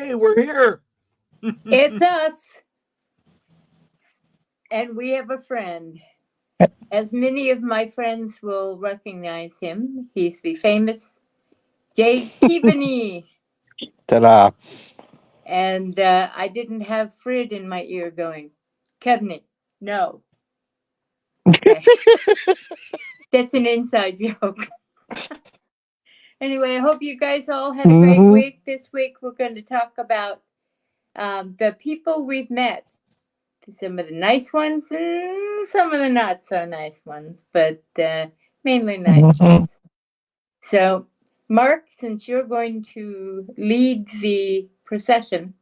Hey, we're here. It's us. And we have a friend. As many of my friends will recognize him, he's the famous Jay Keaveny. Ta-da. And I didn't have Frid in my ear going, Keaveny, no. Okay. That's an inside joke. Anyway, I hope you guys all had a great week. This week we're going to talk about the people we've met. Some of the nice ones and some of the not so nice ones, but mainly nice ones. So, Mark, since you're going to lead the procession,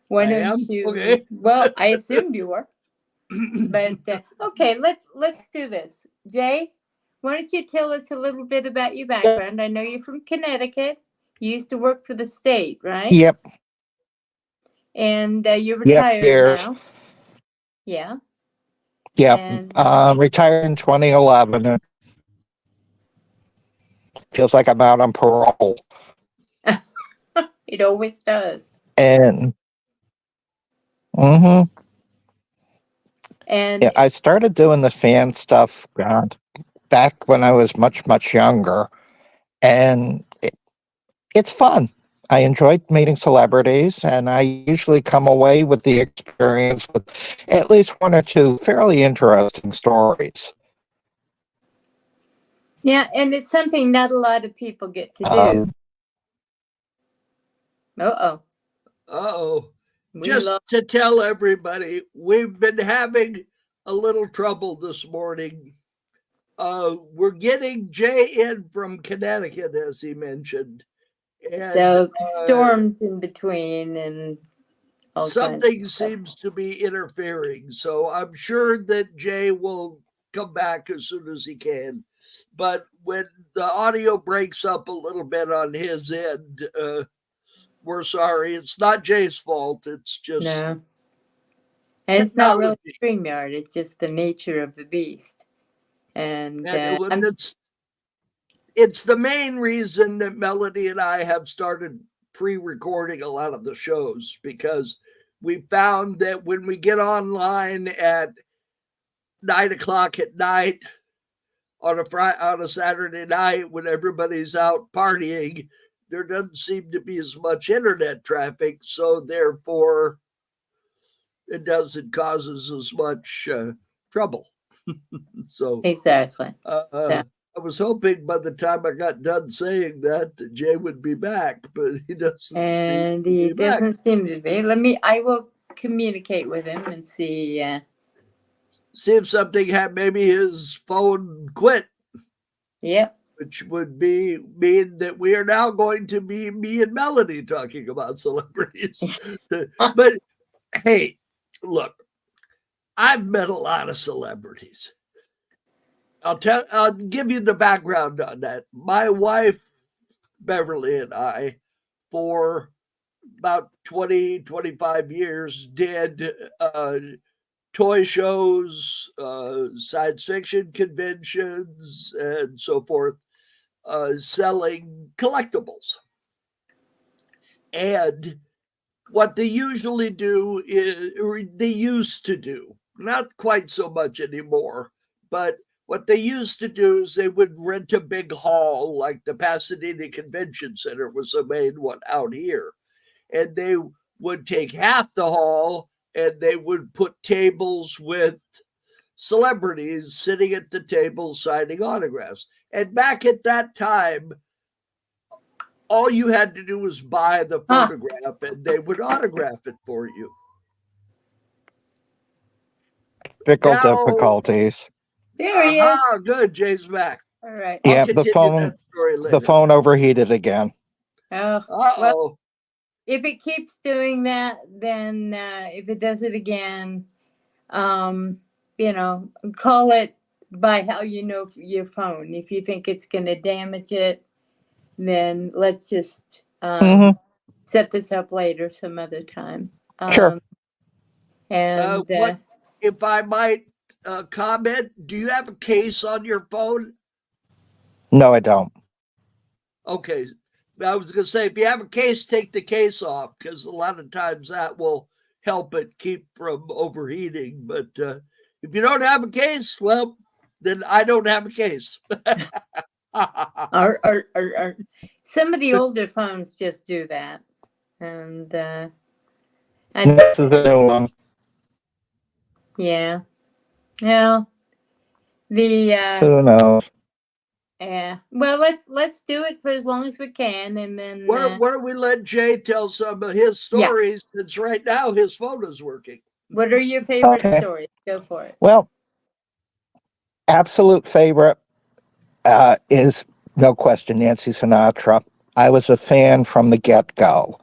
why don't you? Okay. Well, I assumed you were, but okay, let's do this. Jay, why don't you tell us a little bit about your background? I know you're from Connecticut. You used to work for the state, right? Yep. And you're retired now. Yeah. Yep. And Retired in 2011. It feels like I'm out on parole. it always does. And And yeah, I started doing the fan stuff back when I was much, much younger. And it's fun. I enjoyed meeting celebrities, and I usually come away with the experience with at least one or two fairly interesting stories. yeah, and it's something not a lot of people get to do. Uh-oh. Just to tell everybody, we've been having a little trouble this morning. We're getting Jay in from Connecticut, as he mentioned. And, so storms in between and all something seems to be interfering. So I'm sure that Jay will come back as soon as he can. But when the audio breaks up a little bit on his end, we're sorry. It's not Jay's fault. It's just no. And it's not really Streamyard. It's just the nature of the beast. And it's the main reason that Melody and I have started pre-recording a lot of the shows, because we found that when we get online at 9:00 at night on a Saturday night when everybody's out partying, there doesn't seem to be as much internet traffic, so therefore it doesn't cause us as much trouble. So exactly. I was hoping by the time I got done saying that Jay would be back, but he doesn't. And he doesn't seem to be. I will communicate with him and see. See if something maybe his phone quit. Yep. Which would mean that we are now going to be me and Melody talking about celebrities. But hey, look, I've met a lot of celebrities. I'll give you the background on that. My wife, Beverly, and I, for about 20, 25 years, did toy shows, science fiction conventions, and so forth, selling collectibles. And what they usually do or they used to do, not quite so much anymore, but what they used to do is they would rent a big hall, like the Pasadena Convention Center was the main one out here. And they would take half the hall and they would put tables with celebrities sitting at the table signing autographs. And back at that time, all you had to do was buy the photograph and they would autograph it for you. Technical difficulties. There he is. Good. Jay's back. All right. Yeah, the phone overheated again. Well, if it keeps doing that, then if it does it again, call it by how you know your phone. If you think it's going to damage it, then let's just set this up later some other time. Sure. And if I might comment, do you have a case on your phone? No, I don't. Okay. I was going to say, if you have a case, take the case off, because a lot of times that will help it keep from overheating. But if you don't have a case, well, then I don't have a case. Or some of the older phones just do that, and This is a new one. yeah, well, the Who knows? yeah. Well, let's do it for as long as we can, and then Why don't we let Jay tell some of his Yeah. stories? Since right now his phone is working. what are your favorite Okay. stories? Go for it. Well, absolute favorite is no question Nancy Sinatra. I was a fan from the get-go.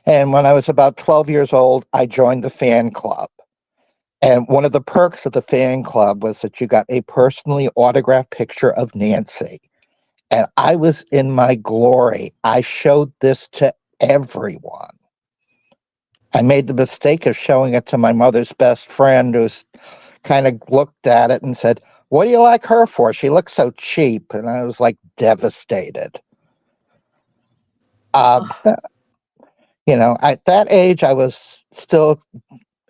And when I was about 12 years old, I joined the fan club. And one of the perks of the fan club was that you got a personally autographed picture of Nancy. And I was in my glory. I showed this to everyone. I made the mistake of showing it to my mother's best friend, who's kind of looked at it and said, "What do you like her for? She looks so cheap." And I was like devastated. At that age, I was still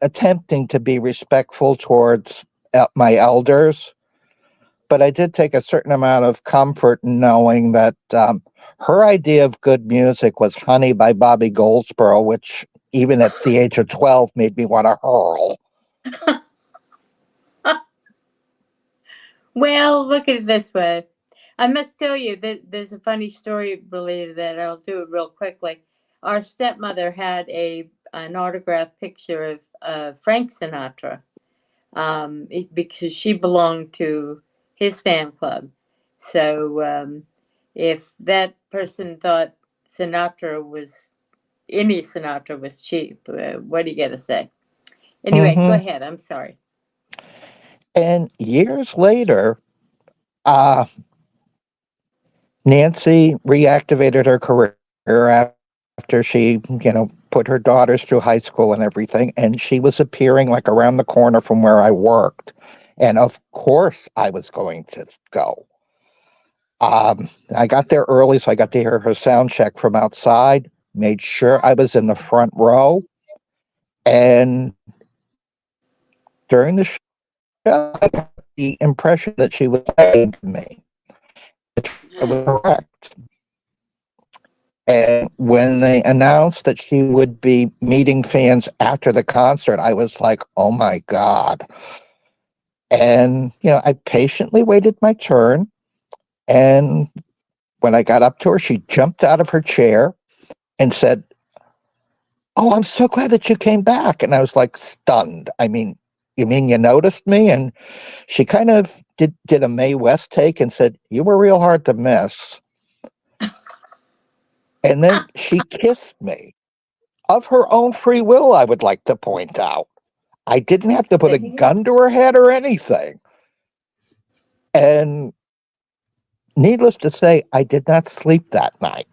attempting to be respectful towards my elders, but I did take a certain amount of comfort in knowing that her idea of good music was Honey by Bobby Goldsboro, which even at the age of 12 made me want to hurl. Well, look at it this way. I must tell you that there's a funny story related to that. I'll do it real quickly. Our stepmother had an autographed picture of Frank Sinatra because she belonged to his fan club. So if that person thought any Sinatra was cheap, what do you got to say? Anyway, Go ahead. I'm sorry. And years later, Nancy reactivated her career after she, put her daughters through high school and everything. And she was appearing like around the corner from where I worked. And of course I was going to go. I got there early, so I got to hear her sound check from outside, made sure I was in the front row. And during the show, I got the impression that she was saying to me. It was correct. And when they announced that she would be meeting fans after the concert, I was like, oh my God. And, I patiently waited my turn. And when I got up to her, she jumped out of her chair and said, "Oh, I'm so glad that you came back." And I was like stunned. I mean, you mean you noticed me? And she kind of did a Mae West take and said, "You were real hard to miss." And then she kissed me of her own free will, I would like to point out. I didn't have to put a gun to her head or anything. And needless to say, I did not sleep that night.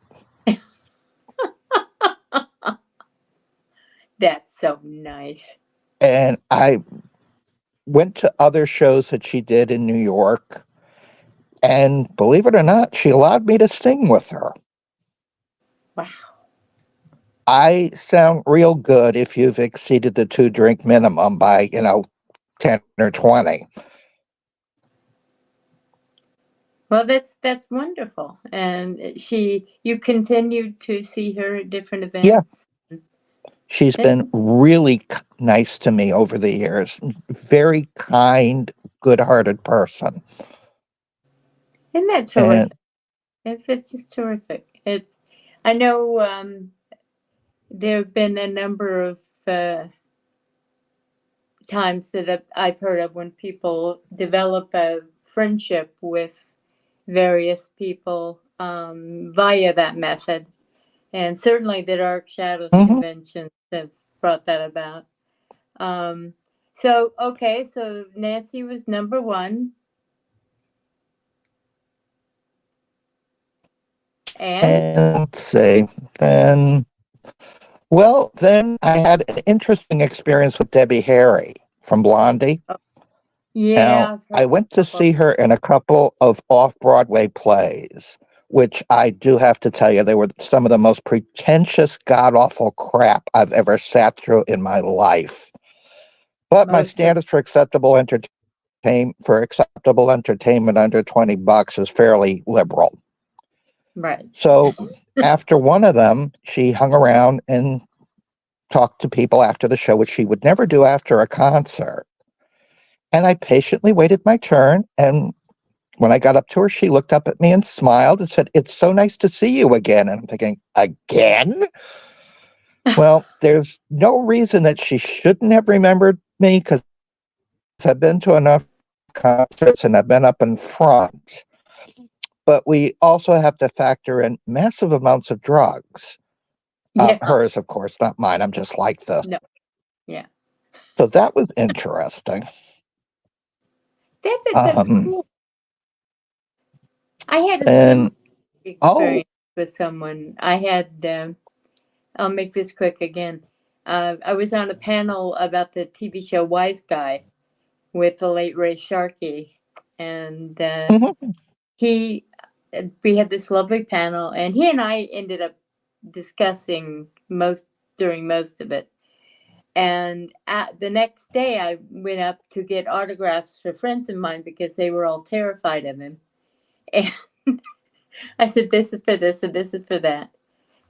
That's so nice. And I went to other shows that she did in New York. And believe it or not, she allowed me to sing with her. Wow. I sound real good if you've exceeded the 2-drink minimum by, 10 or 20. Well, that's wonderful. And you continued to see her at different events? Yeah. She's been really nice to me over the years. Very kind, good-hearted person. Isn't that terrific? It's just terrific. I know there have been a number of times that I've heard of when people develop a friendship with various people via that method. And certainly the Dark Shadows conventions have brought that about. So Nancy was number one. And let's see, then I had an interesting experience with Debbie Harry from Blondie. Yeah. Now, I went to see her in a couple of off-Broadway plays. which I do have to tell you, they were some of the most pretentious, god-awful crap I've ever sat through in my life. But my Most of standards for acceptable entertainment under $20 is fairly liberal. right. So after one of them, she hung around and talked to people after the show, which she would never do after a concert. And I patiently waited my turn. And when I got up to her, she looked up at me and smiled and said, "It's so nice to see you again." And I'm thinking, again? Well, there's no reason that she shouldn't have remembered me, because I've been to enough concerts and I've been up in front. But we also have to factor in massive amounts of drugs. Yeah. Hers, of course, not mine. I'm just like this. No. Yeah. So that was interesting. That's cool. I had a And similar oh, experience with someone. I had, I'll make this quick again. I was on a panel about the TV show Wise Guy with the late Ray Sharkey. And mhm, we had this lovely panel, and he and I ended up discussing during most of it. And the next day, I went up to get autographs for friends of mine because they were all terrified of him. And I said, "This is for this, and this is for that."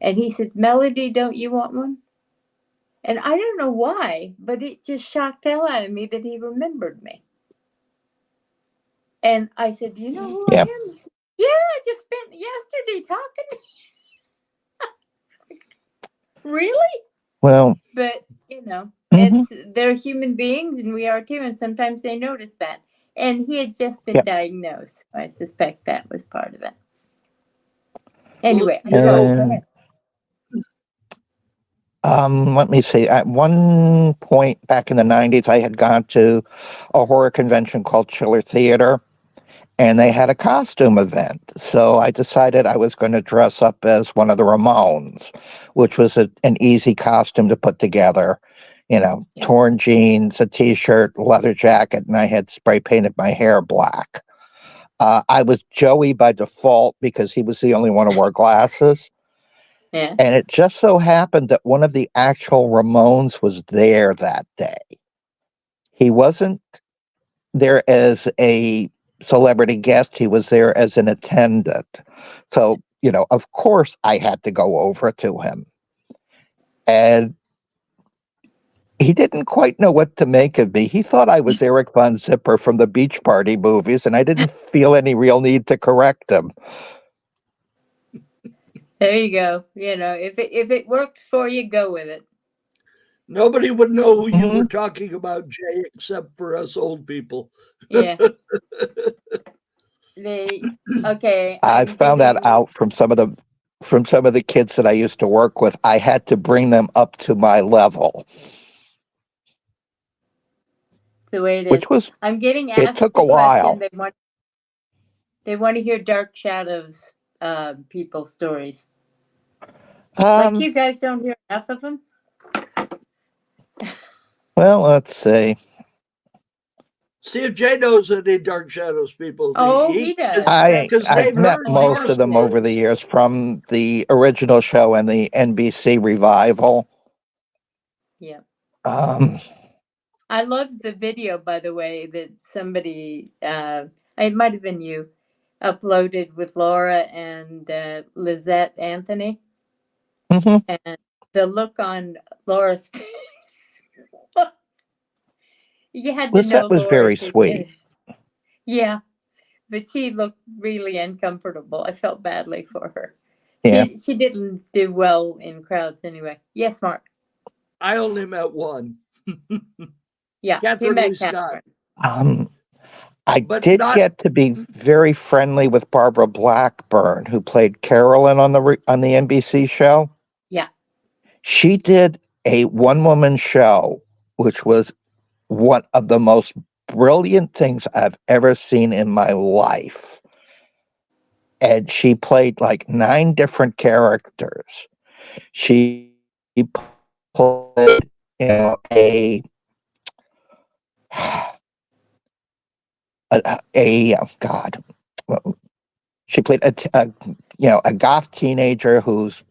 And he said, "Melody, don't you want one?" And I don't know why, but it just shocked the hell out of me that he remembered me. And I said, "Do you know who I yeah. am?" He said, "Yeah, I just spent yesterday talking." Really? Well, But mhm, they're human beings, and we are too, and sometimes they notice that. And he had just been yeah. diagnosed, so I suspect that was part of it. Well, Anyway, I'm you sorry. know, Go ahead. Let me see. At one point back in the 90s, I had gone to a horror convention called Chiller Theater, and they had a costume event. So I decided I was going to dress up as one of the Ramones, which was an easy costume to put together. Yeah. Torn jeans, a t-shirt, leather jacket, and I had spray painted my hair black. I was Joey by default because he was the only one who wore glasses. Yeah. And it just so happened that one of the actual Ramones was there that day. He wasn't there as a celebrity guest, he was there as an attendant. So, of course, I had to go over to him. And he didn't quite know what to make of me. He thought I was Eric Von Zipper from the Beach Party movies, and I didn't feel any real need to correct him. There you go. If it works for you, go with it. nobody would know who you were Mhm. talking about, Jay, except for us old people. Yeah. Okay. I I'm found that getting out from some of the kids that I used to work with. I had to bring them up to my level, the way it is. which was I'm getting it asked took the a while. question. They want to hear Dark Shadows people stories. Like you guys don't hear enough of them. Well, let's see. See if Jay knows any Dark Shadows people. Oh, he does. Because I've they've met heard most your of them over the stories. years from the original show and the NBC revival. Yeah. I love the video, by the way, that somebody, it might have been you, uploaded with Laura and Lizette Anthony. mhm. And the look on Laura's face, you had to know That was Laura very to sweet. guess. Yeah, but she looked really uncomfortable. I felt badly for her. Yeah. She didn't do well in crowds anyway. Yes, Mark. I only met one. Yeah, he Catherine met Lee Scott. Catherine. I But did not get to be very friendly with Barbara Blackburn, who played Carolyn on the NBC show. Yeah. She did a one-woman show, which was one of the most brilliant things I've ever seen in my life. And she played like 9 different characters. She played, a God. She played a goth teenager whose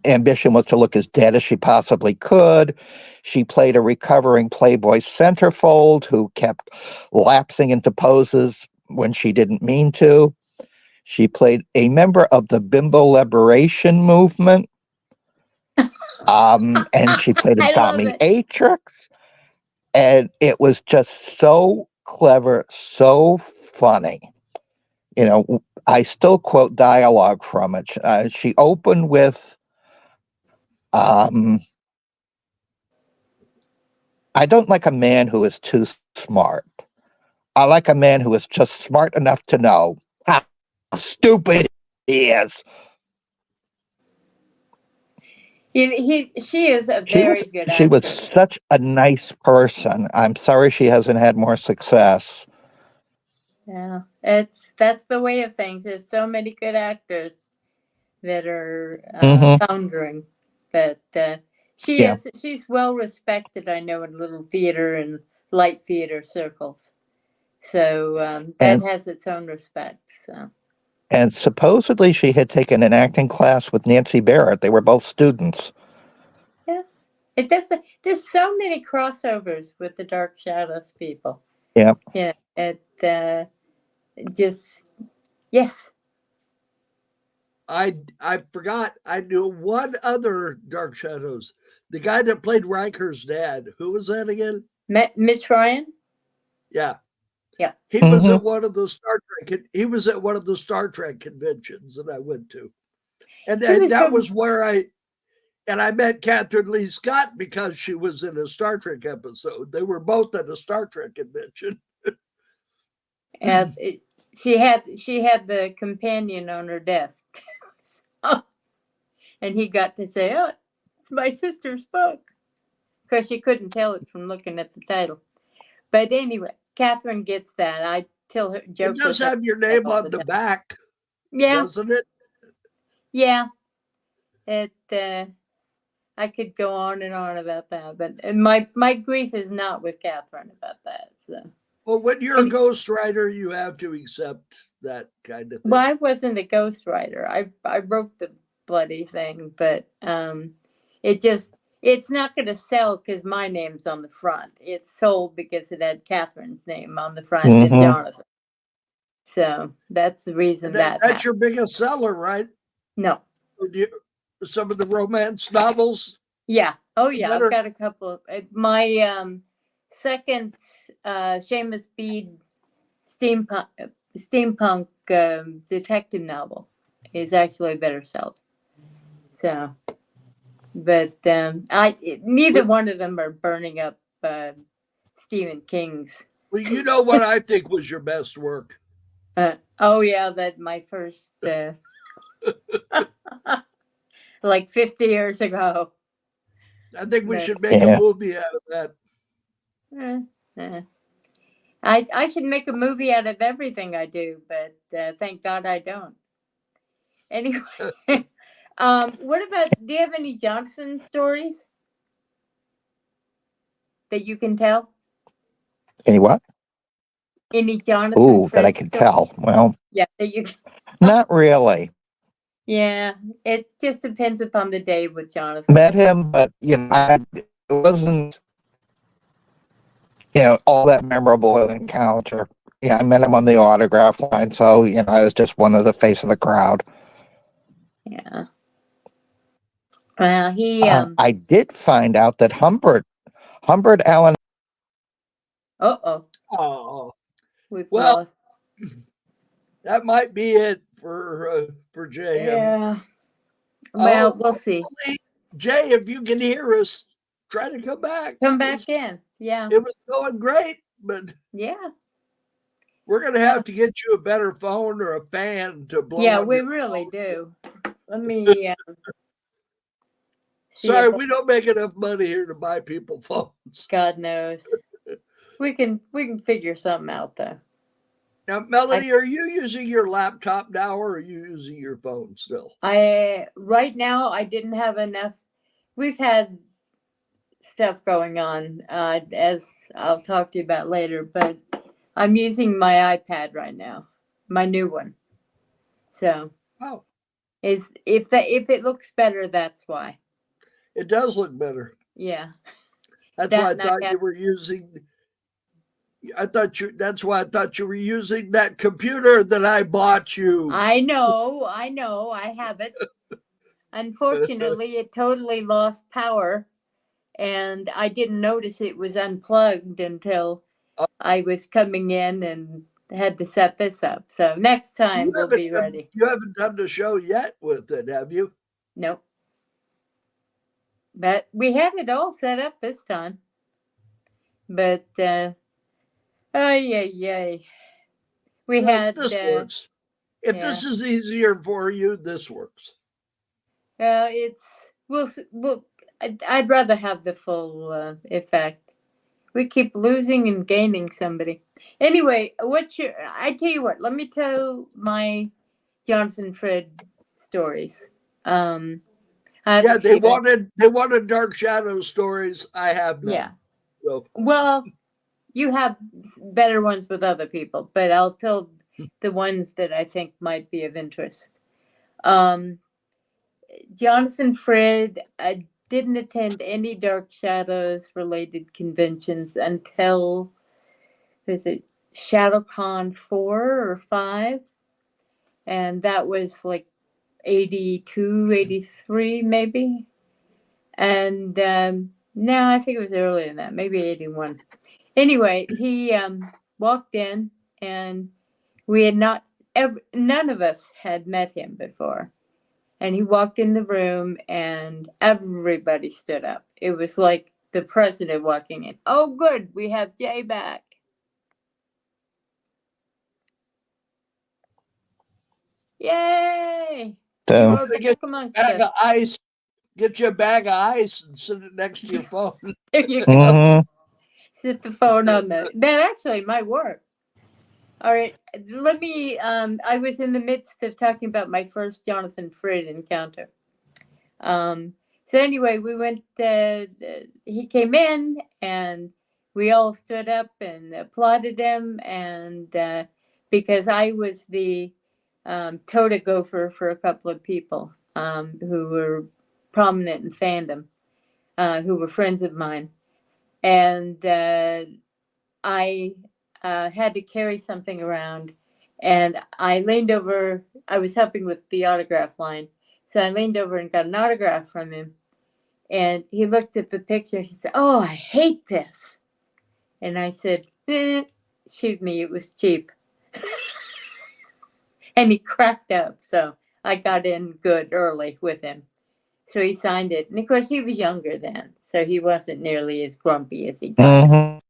ambition was to look as dead as she possibly could. She played a recovering Playboy centerfold who kept lapsing into poses when she didn't mean to. She played a member of the bimbo liberation movement. And she played a I love it. dominatrix. And it was just so clever, so funny. I still quote dialogue from it. She opened with, I don't like a man who is too smart. I like a man who is just smart enough to know how stupid he is. She is a She very good she was actress. such a nice person. I'm sorry she hasn't had more success. Yeah, that's the way of things. There's so many good actors that are foundering, but she's well respected. I know in little theater and light theater circles, so that has its own respect. So. And supposedly she had taken an acting class with Nancy Barrett. They were both students. Yeah, there's so many crossovers with the Dark Shadows people. Yeah. Yeah, just yes. I forgot. I knew one other Dark Shadows. The guy that played Riker's dad. Who was that again? Mitch Ryan. Yeah. Yeah. He was at one of those Star Trek. He was at one of the Star Trek conventions that I went to, and that was where I met Catherine Lee Scott because she was in a Star Trek episode. They were both at a Star Trek convention. And she had the companion on her desk, and he got to say, "Oh, it's my sister's book," because she couldn't tell it from looking at the title. But anyway, Catherine gets that. I tell her joke. It does have your name on the back, doesn't it? Yeah. I could go on and on about that, but my grief is not with Catherine about that. So. Well, when you're a ghostwriter, you have to accept that kind of thing. Well, I wasn't a ghostwriter. I wrote the bloody thing, but it's not going to sell because my name's on the front. It's sold because it had Catherine's name on the front as Jonathan. So that's the reason that's your biggest seller, right? No. Some of the romance novels? Yeah. Oh, yeah. I've got a couple. My second Seamus Bede steampunk detective novel is actually better sold. So, but neither one of them are burning up Stephen King's. Well, you know what I think was your best work? Oh yeah, that my first like 50 years ago. I think we should make a movie out of that. I should make a movie out of everything I do, but thank God I don't. Anyway, what about, do you have any Jonathan stories that you can tell? Any what? Any Jonathan? Ooh, that I can tell. Well, yeah, that you. Not really. Yeah, it just depends upon the day with Jonathan. Met him, but it wasn't all that memorable an encounter. Yeah, I met him on the autograph line, so I was just one of the face of the crowd. Yeah. Well, I did find out that Humbert Allen. Oh. Well, that might be it for Jay. Yeah. Well, we'll see. Jay, if you can hear us, try to come back. Come back in. Yeah. It was going great, but yeah, we're going to have to get you a better phone or a fan to blow. Yeah, we really do. Let me. Sorry, we don't make enough money here to buy people phones. God knows. We can figure something out though. Now, Melody, are you using your laptop now, or are you using your phone still? Right now I didn't have enough. We've had stuff going on, as I'll talk to you about later, but I'm using my iPad right now, my new one. So. Oh. Is if it looks better, that's why. It does look better. Yeah. That's That why I and I thought you have- were using. That's why I thought you were using that computer that I bought you. I know, I have it. Unfortunately, it totally lost power, and I didn't notice it was unplugged until I was coming in and had to set this up. So next time we'll be ready. You haven't done the show yet with it, have you? Nope. But we had it all set up this time. But yay. We Well, had this works. If yeah. this is easier for you, this works. It's we'll I'd rather have the full effect. We keep losing and gaining somebody. Anyway, I tell you what, let me tell my Jonathan Fred stories. I have Yeah, a they few. wanted Dark Shadow stories. I have none. Yeah. So, Well, you have better ones with other people, but I'll tell the ones that I think might be of interest. Jonathan Fred, I didn't attend any Dark Shadows related conventions until, is it ShadowCon 4 or 5? And that was like 82, 83 maybe. And no, I think it was earlier than that, maybe 81. Anyway, he walked in, and we had none of us had met him before. And he walked in the room, and everybody stood up. It was like the president walking in. Oh, good, we have Jay back. Yay! You So are back amongst bag us. of ice. Get you a bag of ice and sit it next to your phone. There you go. mhm. Sit the phone on that actually might work. All right, let me, I was in the midst of talking about my first Jonathan Frid encounter. So anyway, we went, he came in, and we all stood up and applauded him, and because I was the totem gopher for a couple of people who were prominent in fandom, who were friends of mine. And I had to carry something around, and I leaned over. I was helping with the autograph line, so I leaned over and got an autograph from him. And he looked at the picture. He said, "Oh, I hate this." And I said, "Shoot me, it was cheap." And he cracked up. So I got in good early with him. So he signed it. And of course, he was younger then, so he wasn't nearly as grumpy as he got Mhm.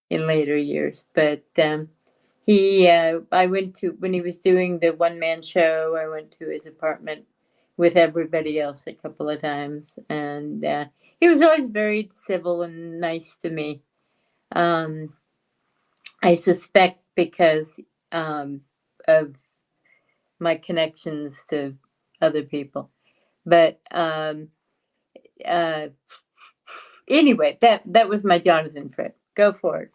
in later years. But I went to, when he was doing the one-man show, I went to his apartment with everybody else a couple of times. And he was always very civil and nice to me. I suspect because of my connections to other people. But anyway, that was my Jonathan Frid. Go for it.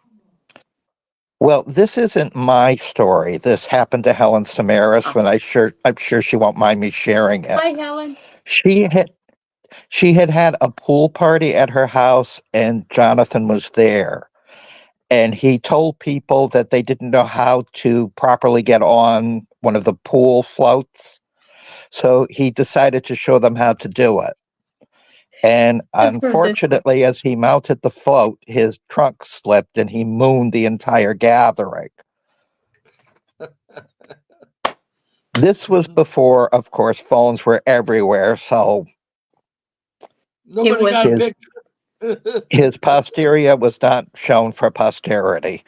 Well, this isn't my story. This happened to Helen Samaras when I'm sure she won't mind me sharing it. Hi, Helen. She had a pool party at her house, and Jonathan was there. And he told people that they didn't know how to properly get on one of the pool floats. So he decided to show them how to do it. And I've heard this one. unfortunately, as he mounted the float, his trunk slipped and he mooned the entire gathering. This was before, of course, phones were everywhere. So Nobody got a picture. his posterior was not shown for posterity.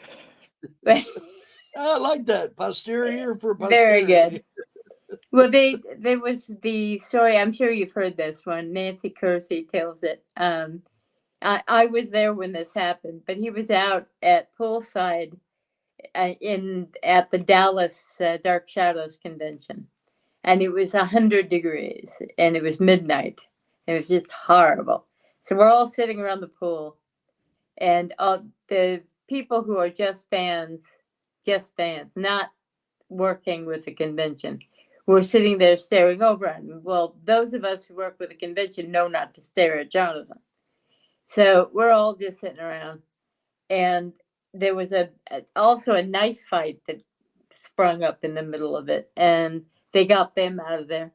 I like that. Posterior for Very posterity. good. Well, there was the story. I'm sure you've heard this one. Nancy Kersey tells it. I was there when this happened, but he was out at poolside at the Dallas Dark Shadows convention, and it was 100 degrees, and it was midnight. It was just horrible. So we're all sitting around the pool, and the people who are just fans, not working with the convention, were sitting there staring over at him. Well, those of us who work with the convention know not to stare at Jonathan. So we're all just sitting around. And there was also a knife fight that sprung up in the middle of it. And they got them out of there.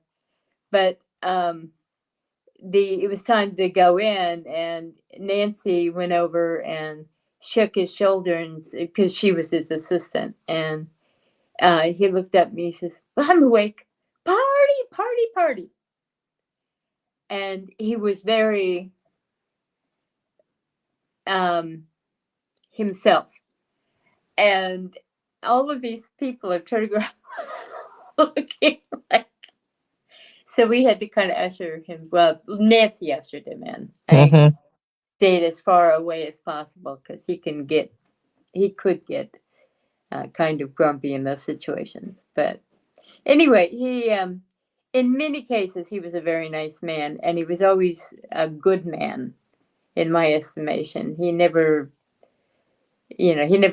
But it was time to go in, and Nancy went over and shook his shoulder, because she was his assistant. And he looked at me. He says, "Well, I'm awake. Party, party, party." And he was very himself. And all of these people are turning around looking like. So we had to kind of usher him. Well, Nancy ushered him in. I stayed as far away as possible because he could get kind of grumpy in those situations. But anyway, he in many cases he was a very nice man, and he was always a good man in my estimation. He never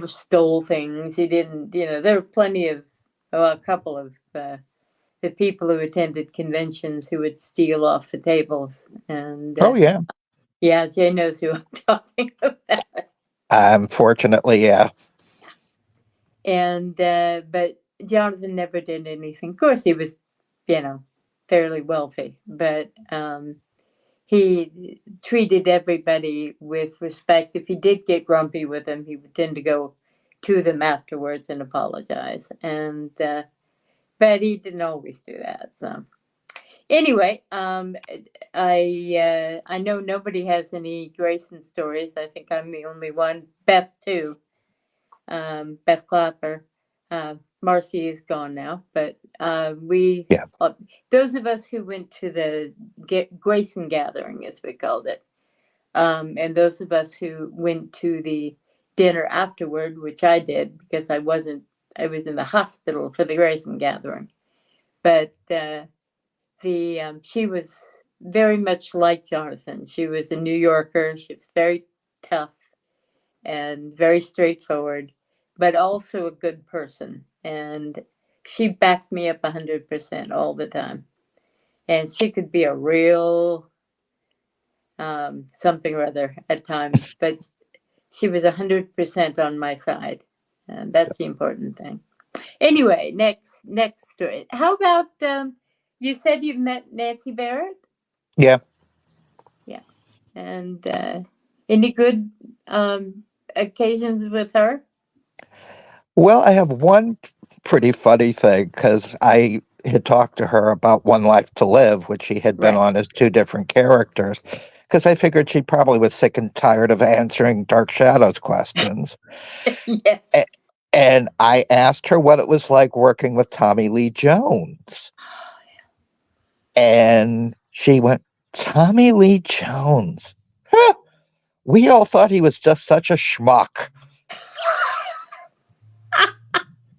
stole things. He didn't, there were plenty of, a couple of the people who attended conventions who would steal off the tables. And yeah, Jay knows who I'm talking about. Unfortunately, yeah. And but Jonathan never did anything. Of course, he was, fairly wealthy, but he treated everybody with respect. If he did get grumpy with them, he would tend to go to them afterwards and apologize. And but he didn't always do that. So anyway, I know nobody has any Grayson stories. I think I'm the only one. Beth too. Beth Clapper. Marcy is gone now, but those of us who went to the Grayson gathering, as we called it, and those of us who went to the dinner afterward, which I did because I was in the hospital for the Grayson gathering. But she was very much like Jonathan. She was a New Yorker. She was very tough and very straightforward, but also a good person. And she backed me up 100% all the time. And she could be a real something or other at times, but she was 100% on my side. And that's the important thing. Anyway, next story. How about, you said you've met Nancy Barrett? Yeah. Yeah. And any good occasions with her? Well, I have one pretty funny thing because I had talked to her about One Life to Live, which she had been on as two different characters, because I figured she probably was sick and tired of answering Dark Shadows questions. Yes. And I asked her what it was like working with Tommy Lee Jones. And she went, "Tommy Lee Jones? Huh. We all thought he was just such a schmuck."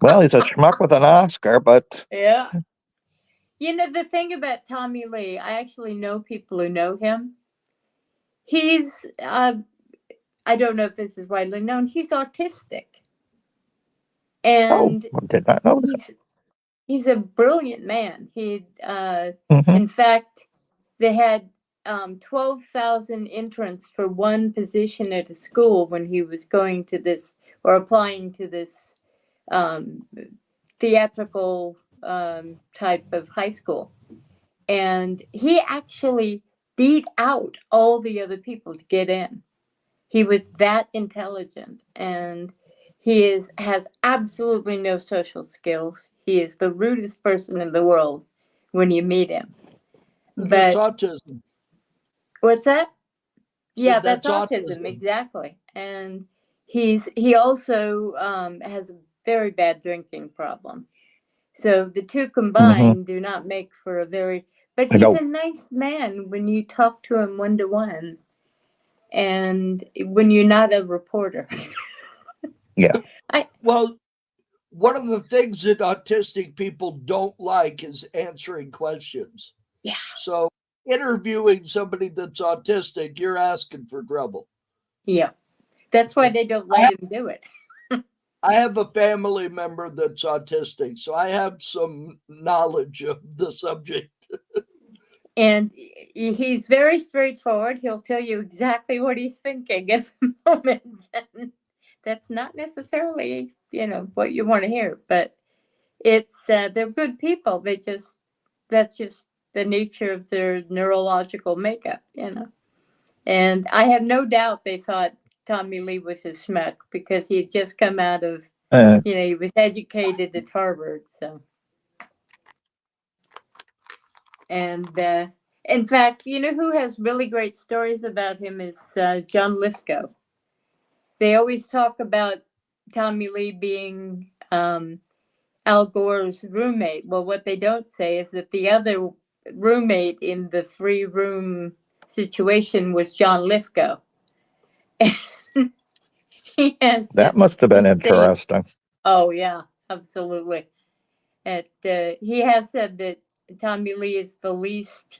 Well, he's a schmuck with an Oscar, but... Yeah. The thing about Tommy Lee, I actually know people who know him. He's, I don't know if this is widely known, he's autistic. And I did not know that. He's a brilliant man. In fact, they had 12,000 entrants for one position at a school when he was going to this, or applying to this theatrical type of high school. And he actually beat out all the other people to get in. He was that intelligent, and he has absolutely no social skills. He is the rudest person in the world when you meet him. That's autism. What's that? So yeah, that's autism, exactly. And he also has a very bad drinking problem. So the two combined do not make for a very, but he's a nice man when you talk to him one-to-one, and when you're not a reporter. Yeah. Well, one of the things that autistic people don't like is answering questions. Yeah. So interviewing somebody that's autistic, you're asking for trouble. Yeah. That's why they don't let him do it. I have a family member that's autistic, so I have some knowledge of the subject. And he's very straightforward. He'll tell you exactly what he's thinking at the moment. And that's not necessarily, what you want to hear, but it's they're good people. That's just the nature of their neurological makeup, And I have no doubt they thought Tommy Lee was a schmuck because he had just come out of, he was educated at Harvard, so. And in fact, who has really great stories about him is John Lithgow. They always talk about Tommy Lee being Al Gore's roommate. Well, what they don't say is that the other roommate in the 3-room situation was John Lithgow. He has That must have been interesting. Oh, yeah, absolutely. He has said that Tommy Lee is the least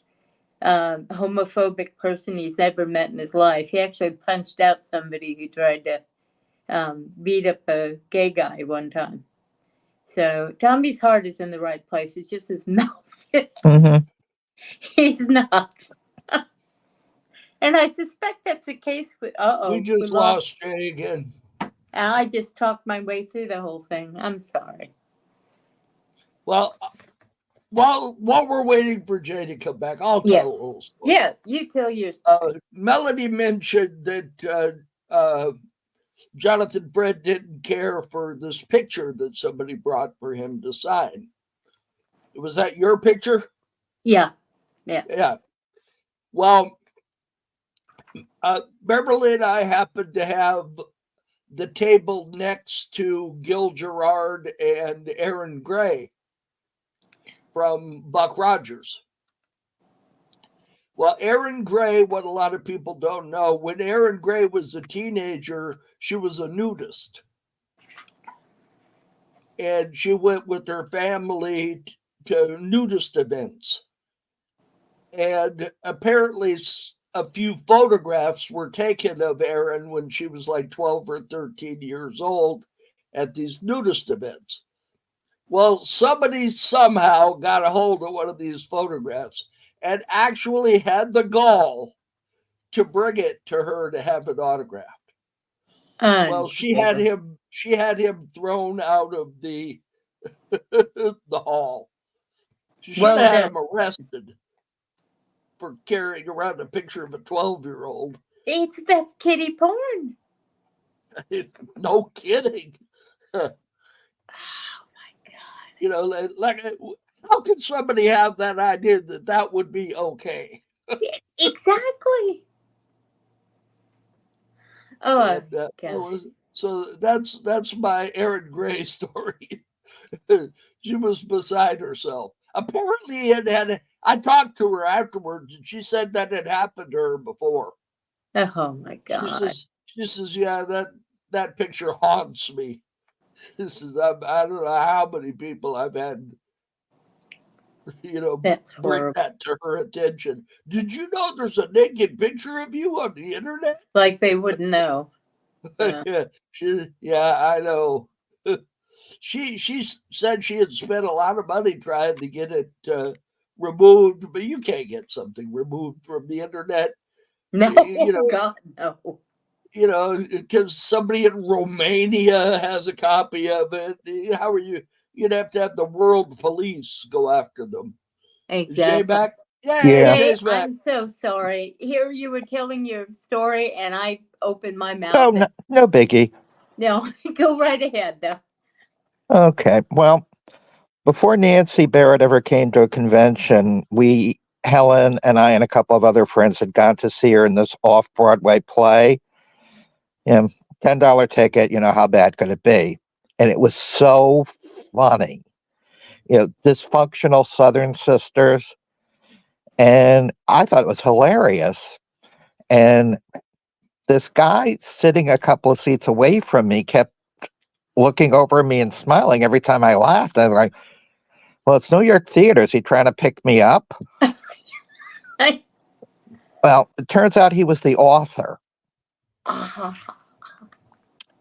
homophobic person he's ever met in his life. He actually punched out somebody who tried to beat up a gay guy one time. So Tommy's heart is in the right place. It's just his mouth is. Mm-hmm. He's not. And I suspect that's the case with. We just lost Jay again. And I just talked my way through the whole thing. I'm sorry. Well, while we're waiting for Jay to come back, I'll tell a little story. Yeah, you tell your story. Melody mentioned that Jonathan Fred didn't care for this picture that somebody brought for him to sign. Was that your picture? Yeah. Well, Beverly and I happened to have the table next to Gil Gerard and Aaron Gray from Buck Rogers. Well, Aaron Gray, what a lot of people don't know, when Aaron Gray was a teenager, she was a nudist. And she went with her family to nudist events. And apparently a few photographs were taken of Aaron when she was like 12 or 13 years old at these nudist events. Well, somebody somehow got a hold of one of these photographs and actually had the gall to bring it to her to have it autographed. Well, she had him thrown out of the the hall. She should have had him arrested for carrying around a picture of a 12-year-old. That's kiddie porn. No kidding. Oh my God. Like, how can somebody have that idea that would be okay? Exactly. Oh, and, so that's my Aaron Gray story. She was beside herself. Apparently, I talked to her afterwards, and she said that had happened to her before. Oh my God! She says, yeah, that picture haunts me. She says, I don't know how many people I've had, bring that to her attention. Did you know there's a naked picture of you on the internet? Like they wouldn't know. Yeah, I know. She said she had spent a lot of money trying to get it removed, but you can't get something removed from the internet. No, God, no. Because somebody in Romania has a copy of it. How are you? You'd have to have the world police go after them. Exactly. Is Jay back? Yeah. Jay's back. I'm so sorry. Here you were telling your story, and I opened my mouth. Oh, no biggie. No, go right ahead, though. Okay. Well, before Nancy Barrett ever came to a convention, Helen and I and a couple of other friends had gone to see her in this off-Broadway play. $10 ticket, how bad could it be? And it was so funny. Dysfunctional Southern sisters. And I thought it was hilarious. And this guy sitting a couple of seats away from me kept looking over at me and smiling every time I laughed. I was like, well, it's New York Theater. Is he trying to pick me up? Well, it turns out he was the author.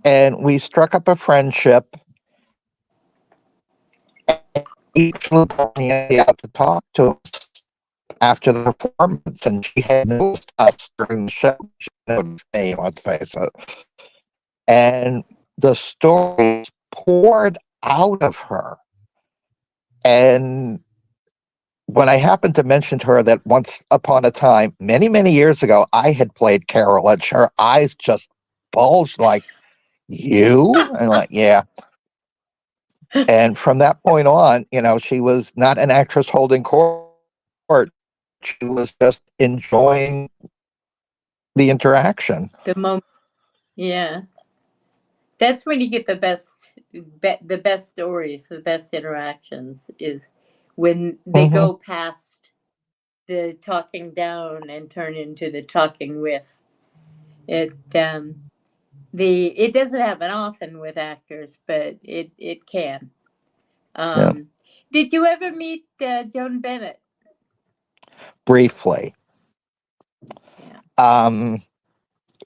and we struck up a friendship. He flew me out to talk to us after the performance, and she had noticed us during the show. She noticed me, let's face it. And the stories poured out of her. And when I happened to mention to her that once upon a time, many, many years ago, I had played Carolyn, her eyes just bulged like, you? And like, yeah. And from that point on, she was not an actress holding court. She was just enjoying the interaction. The moment, yeah. That's when you get the best stories, the best interactions, is when they go past the talking down and turn into the talking with. It doesn't happen often with actors, but it can. Yeah. Did you ever meet Joan Bennett? Briefly. Yeah.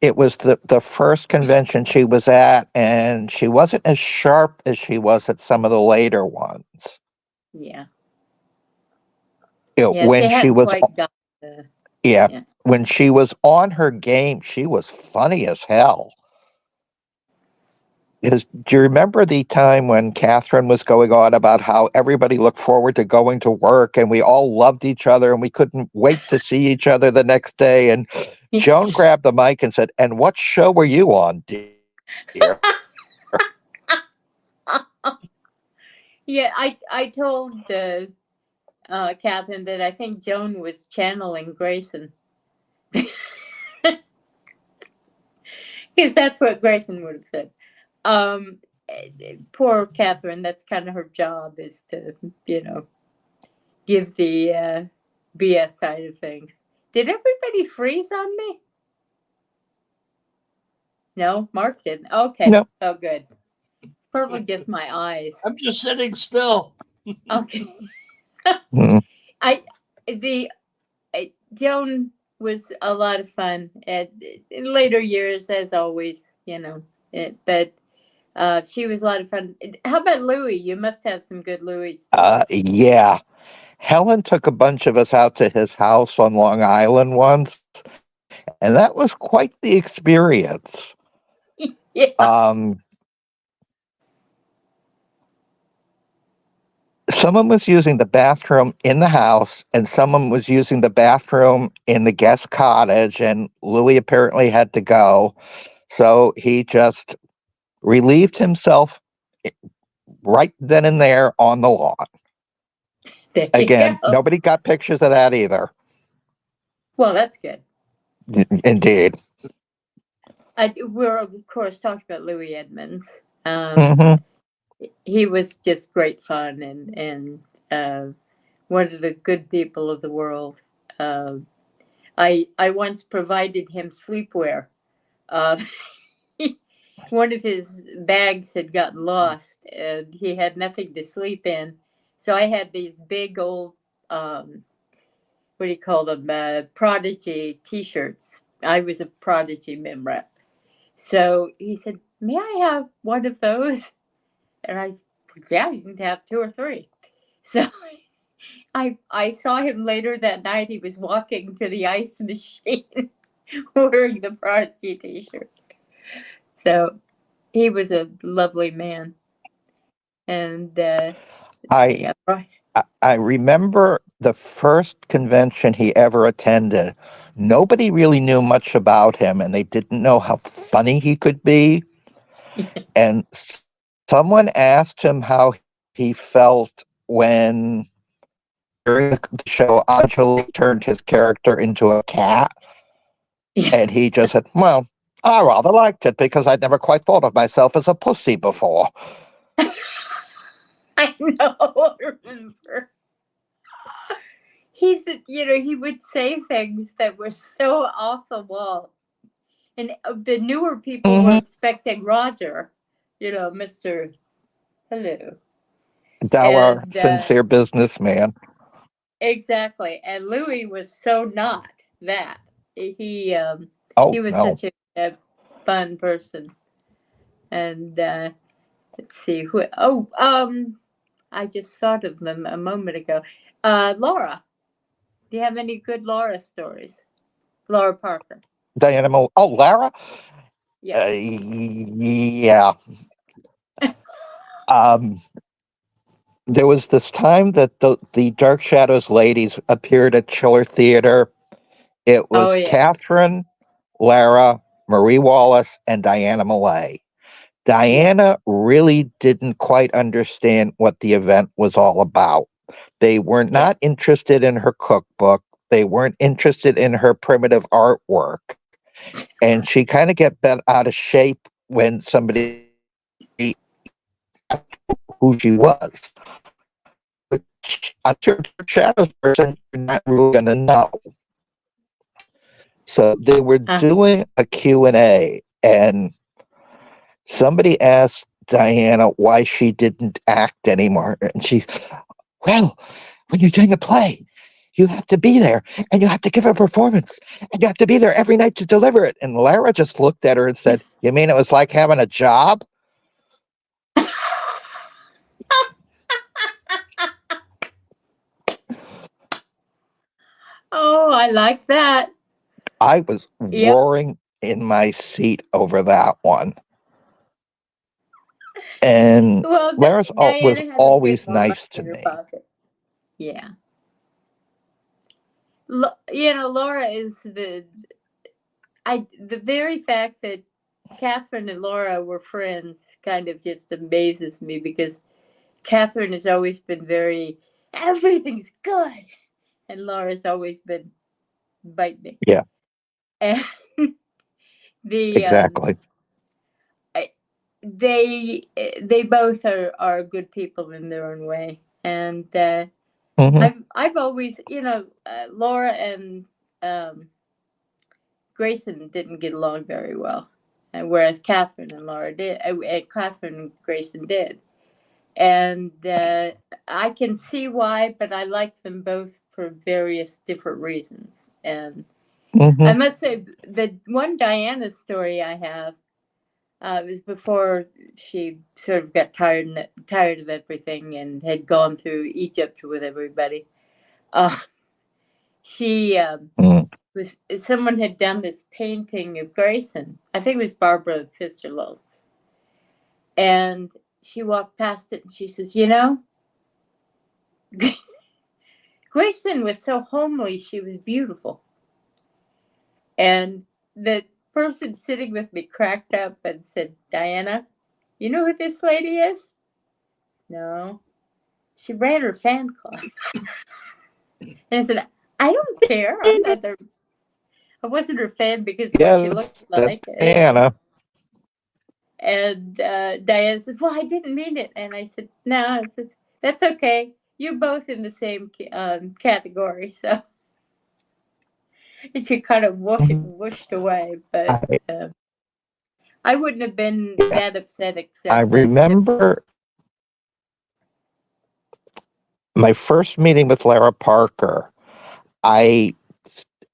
It was the first convention she was at, and she wasn't as sharp as she was at some of the later ones. Yeah. When she hadn't was quite got the. Yeah. When she was on her game, she was funny as hell. Do you remember the time when Catherine was going on about how everybody looked forward to going to work and we all loved each other and we couldn't wait to see each other the next day? And Joan grabbed the mic and said, "And what show were you on, dear?" Yeah, I told Catherine that I think Joan was channeling Grayson. Because that's what Grayson would have said. Poor Catherine, that's kind of her job, is to, give the BS side of things. Did everybody freeze on me? No, Mark didn't. Okay. No. Oh, good. It's probably just my eyes. I'm just sitting still. Okay. Mm. Joan was a lot of fun in later years, as always, but she was a lot of fun. How about Louis? You must have some good Louis. Yeah. Helen took a bunch of us out to his house on Long Island once, and that was quite the experience. Yeah. Someone was using the bathroom in the house, and someone was using the bathroom in the guest cottage, and Louis apparently had to go. So he just relieved himself right then and there on the lawn. There Again, you go. nobody got pictures of that either. Well, that's good. Indeed. We're, of course, talking about Louis Edmonds. He was just great fun and one of the good people of the world. I once provided him sleepwear. One of his bags had gotten lost and he had nothing to sleep in. So I had these big old, what do you call them, Prodigy t-shirts. I was a Prodigy member. So he said, "May I have one of those?" And I said, "Yeah, you can have 2 or 3. So I saw him later that night. He was walking to the ice machine wearing the Prodigy t-shirt. So he was a lovely man. And I remember the first convention he ever attended. Nobody really knew much about him, and they didn't know how funny he could be. And someone asked him how he felt when, during the show, Anjali turned his character into a cat. And he just said, "Well, I rather liked it because I'd never quite thought of myself as a pussy before." I know. I remember. He would say things that were so off the wall. And the newer people were expecting Roger, Mr. Hello. Dour, sincere businessman. Exactly. And Louis was so not that. He was such a fun person. And let's see who. I just thought of them a moment ago. Laura. Do you have any good Laura stories? Laura Parker. Diana Lara? Yeah. Yeah. Um, there was this time that the Dark Shadows ladies appeared at Chiller Theater. It Oh, was yeah. Catherine, Lara, Marie Wallace, and Diana Millay. Diana really didn't quite understand what the event was all about. They were not interested in her cookbook. They weren't interested in her primitive artwork. And she kind of get bent out of shape when somebody who she was. Which, until Dark Shadows person, you're not really going to know. So they were doing a Q&A, and somebody asked Diana why she didn't act anymore. And she, well, when you're doing a play, you have to be there, and you have to give a performance, and you have to be there every night to deliver it. And Lara just looked at her and said, you mean it was like having a job? Oh, I like that. I was roaring in my seat over that one. And Lara's was always nice to me. Yeah. Laura is the very fact that Catherine and Laura were friends kind of just amazes me, because Catherine has always been everything's good, and Laura's always been bite me. Yeah. And exactly. They both are good people in their own way, and I've always, Laura and Grayson didn't get along very well, and whereas Catherine and Catherine and Grayson did, and I can see why, but I like them both for various different reasons. And I must say, the one Diana story I have was before she sort of got tired of everything and had gone through Egypt with everybody. She someone had done this painting of Grayson. I think it was Barbara Pfister-Lutz. And she walked past it and she says, Grayson was so homely, she was beautiful. And the person sitting with me cracked up and said, Diana, you know who this lady is? No. She ran her fan club. And I said, I don't care. I wasn't her fan because of what she looked like. Diana. And Diana said, well, I didn't mean it. And I said, no, that's okay. You're both in the same category. So she kind of whooshed away. But I wouldn't have been that upset except I remember my first meeting with Lara Parker. I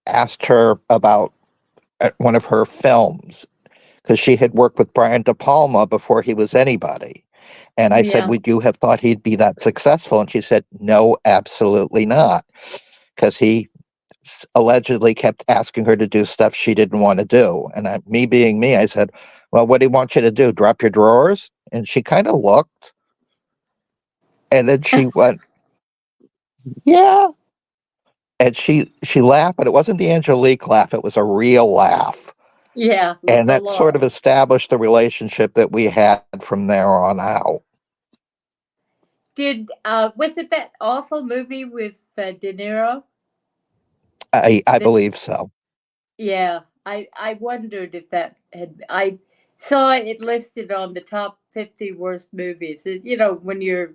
asked her about one of her films, because she had worked with Brian De Palma before he was anybody. And I said, would you have thought he'd be that successful? And she said, no, absolutely not. Because he allegedly kept asking her to do stuff she didn't want to do. And me being me, I said, well, what do he want you to do? Drop your drawers? And she kind of looked. And then she went, yeah. And she laughed, but it wasn't the Angelique laugh. It was a real laugh. Yeah. And that sort of established the relationship that we had from there on out. Was it that awful movie with De Niro? I believe so. Yeah. I wondered if that I saw it listed on the top 50 worst movies. When you're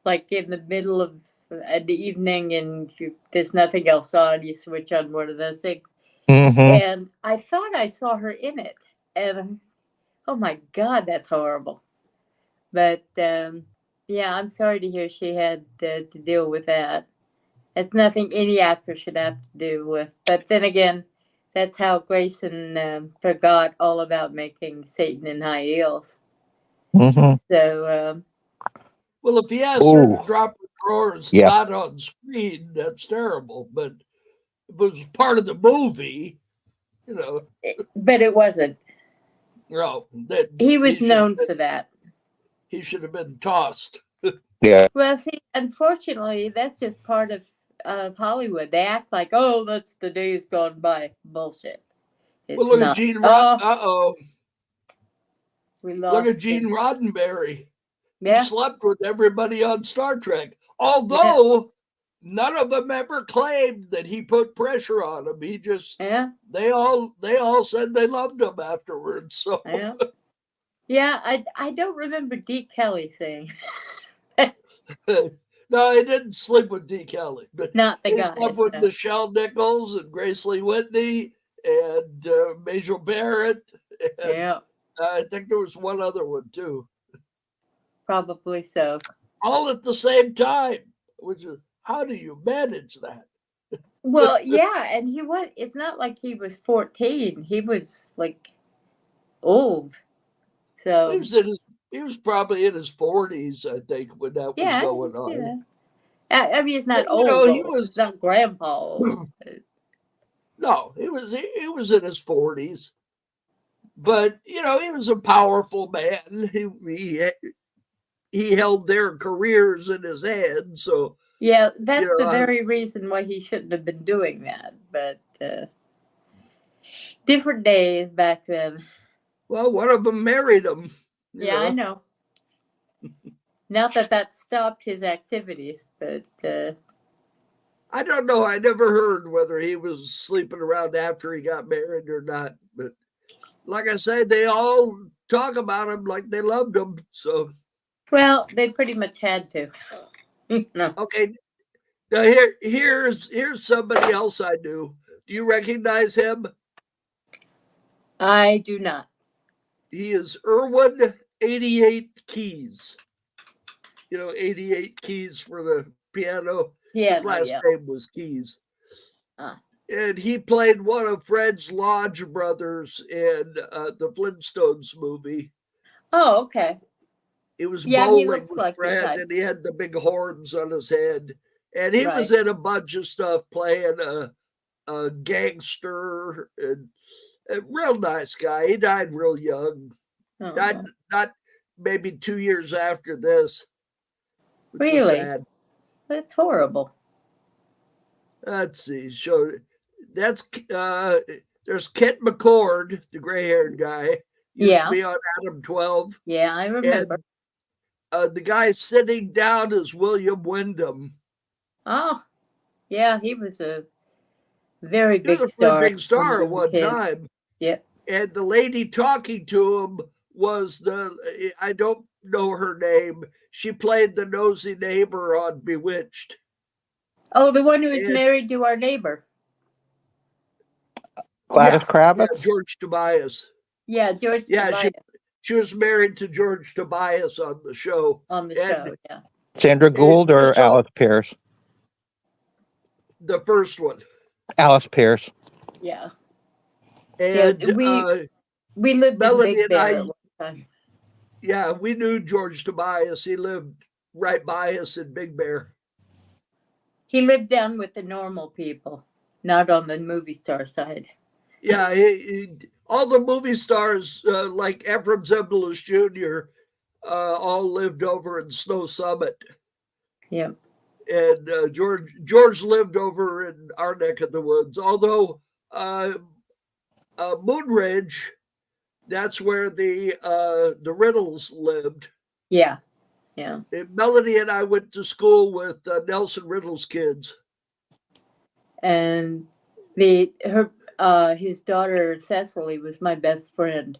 like in the middle of the evening and there's nothing else on, you switch on one of those things. And I thought I saw her in it. And oh my God, that's horrible. But yeah, I'm sorry to hear she had to deal with that. It's nothing any actor should have to do with. But then again, that's how Grayson forgot all about making Satan in high heels. Mm-hmm. So, Well, if he asked her to Oh, drop her drawers yeah. not on screen, that's terrible. But if it was part of the movie, you know, but it wasn't. no, that He was known for that. he should have been tossed. Yeah. Well, see, unfortunately, that's just part of Hollywood. They act like, oh, that's the days gone by. Bullshit. It's Well, look not. at Gene. Oh, we Look at lost Gene him. Roddenberry. He Yeah, slept with everybody on Star Trek, yeah, although none of them ever claimed that he put pressure on them. He just yeah, they all said they loved him afterwards. So yeah. Yeah, I don't remember Deke Kelly saying. no, he didn't sleep with D. Kelly, but Not the he guys, slept with no. Nichelle Nichols and Grace Lee Whitney and Majel Barrett. And Yeah, I think there was one other one too, probably so. all at the same time. Which is, how do you manage that? Well, yeah, and it's not like he was 14. He was like old. So, He was probably in his 40s, I think, when that was yeah, I going can see on. that. I mean, it's not You know, old, he old. was It's not grandpa old. no, he was in his 40s, but you know, he was a powerful man. He held their careers in his hand, so Yeah, you that's the know, very reason why he shouldn't have been doing that. But different days back then. well, one of them married him. You Yeah, I know, know. Not that stopped his activities, but I don't know. I never heard whether he was sleeping around after he got married or not. But like I said, they all talk about him like they loved him. So well, they pretty much had to. No, okay, now here's somebody else I knew. Do you recognize him? I do not. He is Irwin 88 Keys. You know, 88 keys for the piano. Yeah, His no, last yeah. name was Keys. Ah. And he played one of Fred's Lodge brothers in the Flintstones movie. Oh, okay. He was Yeah, he bowling looks with like the Fred, type. and he had the big horns on his head. And he was Right. in a bunch of stuff playing a gangster. And a real nice guy. He died real young. Oh, Died not maybe 2 years after this, which was really? sad. That's horrible. Let's see. So that's there's Kent McCord, the gray-haired guy, used Yeah. to be on Adam 12, Yeah, I remember. and the guy sitting down is William Wyndham. Oh, yeah, he was a very He was big a pretty star big when star we at were one kids. time. Yep. And the lady talking to him was I don't know her name. She played the nosy neighbor on Bewitched. Oh, the one who was And married to our neighbor. Gladys Kravitz. George Tobias. Yeah, George Yeah, Tobias she was married to George Tobias on the show. on the show. Yeah. Sandra Gould or so Alice Pierce? the first one. Alice Pierce. Yeah. And Yeah, we lived Melanie in Big and Bear I, at one time. yeah, we knew George Tobias. He lived right by us in Big Bear. He lived down with the normal people, not on the movie star side. Yeah, all the movie stars like Ephraim Zimbalist Jr. All lived over in Snow Summit. Yep. And George lived over in our neck of the woods. Although Moonridge, that's where the Riddles lived. Yeah. Yeah. And Melanie and I went to school with Nelson Riddle's kids. And his daughter Cecily was my best friend.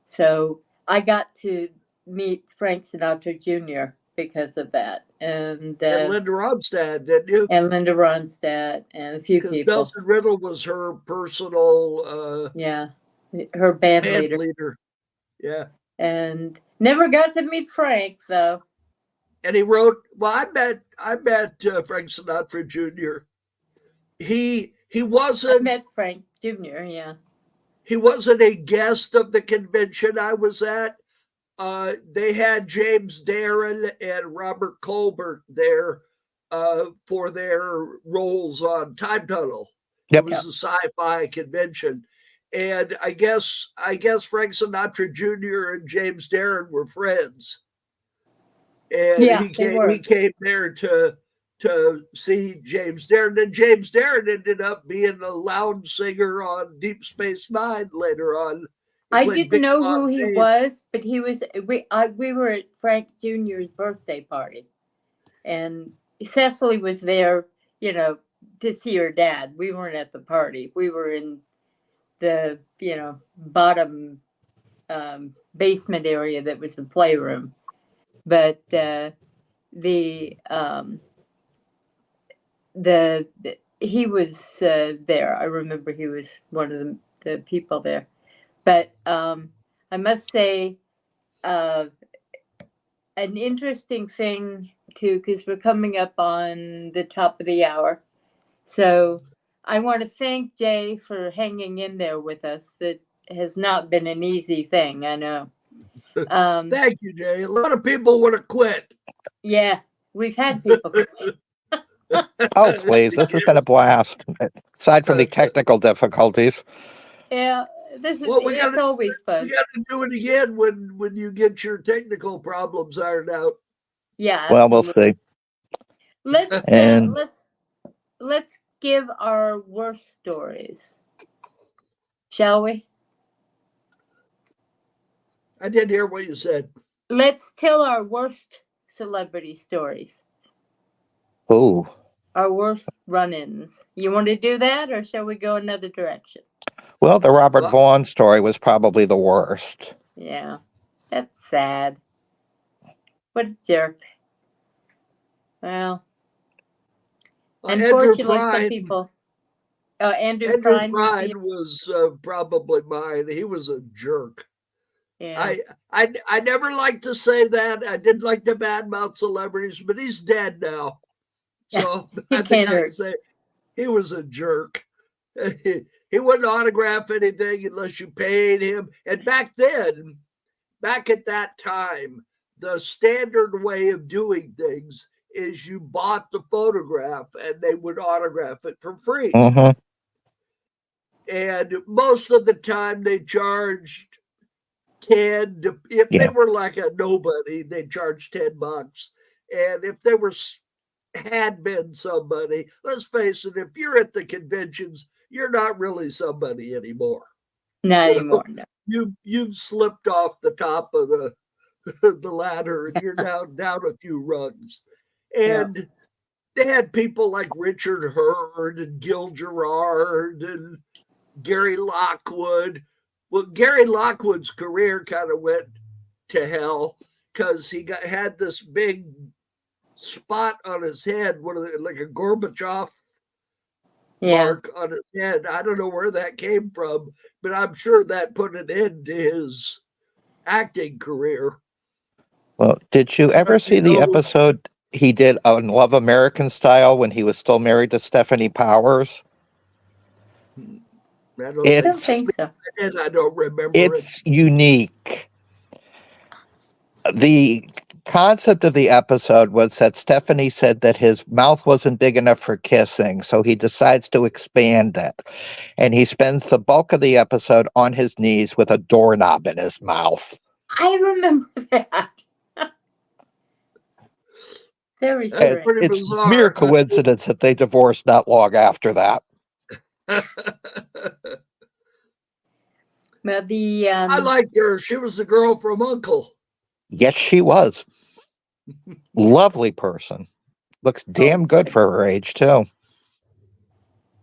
So I got to meet Frank Sinatra Jr. because of that. And Linda Ronstadt, didn't you? And Linda Ronstadt and a few Because people. Nelson Riddle was her personal her band leader. Yeah. And never got to meet Frank though. And he wrote. Well, I met Frank Sinatra Jr. He wasn't. I met Frank Jr. Yeah. He wasn't a guest of the convention I was at, they had James Darren and Robert Colbert there for their roles on Time Tunnel. Yep. It was a sci-fi convention. And I guess Frank Sinatra Jr. and James Darren were friends. And Yeah, he came there to see James Darren. And James Darren ended up being a lounge singer on Deep Space Nine later on. I didn't know who he was, but he was. We were at Frank Jr.'s birthday party, and Cecily was there, to see her dad. We weren't at the party. We were in the, bottom basement area that was the playroom. But he was there. I remember he was one of the people there. But I must say, an interesting thing too, because we're coming up on the top of the hour. So I want to thank Jay for hanging in there with us. That has not been an easy thing, I know. Thank you, Jay. A lot of people want to quit. Yeah, we've had people quit. Oh, please. This has been a blast. Aside from the technical difficulties. Yeah, it's always fun. We got to do it again when you get your technical problems ironed out. Yeah. Well, we'll see. Let's give our worst stories, shall we? I didn't hear what you said. Let's tell our worst celebrity stories. Ooh. Our worst run-ins. You want to do that, or shall we go another direction? Well, the Robert Vaughn story was probably the worst. Yeah, that's sad. What a jerk. Well, unfortunately, some people. Andrew Prine was probably mine. He was a jerk. Yeah. I never like to say that. I didn't like to badmouth celebrities, but he's dead now. So I think I can say he was a jerk. He wouldn't autograph anything unless you paid him. And back at that time, the standard way of doing things is you bought the photograph and they would autograph it for free. Mm-hmm. And most of the time they charged 10. If they were like a nobody, they charged $10. And if they had been somebody, let's face it, if you're at the conventions, you're not really somebody anymore. Not anymore. No. You've slipped off the top of the ladder and you're down a few rungs. And they had people like Richard Hurd and Gil Gerard and Gary Lockwood. Well, Gary Lockwood's career kind of went to hell because he had this big spot on his head, like a Gorbachev mark on his head. I don't know where that came from, but I'm sure that put an end to his acting career. Well, did you ever see the episode he did on Love American Style when he was still married to Stephanie Powers? I don't think so. And I don't remember it's unique. The concept of the episode was that Stephanie said that his mouth wasn't big enough for kissing, so he decides to expand it. And he spends the bulk of the episode on his knees with a doorknob in his mouth. I remember that. Very strange. It's mere coincidence that they divorced not long after that. Well, I liked her. She was the girl from Uncle. Yes, she was. Lovely person. Looks damn good for her age, too.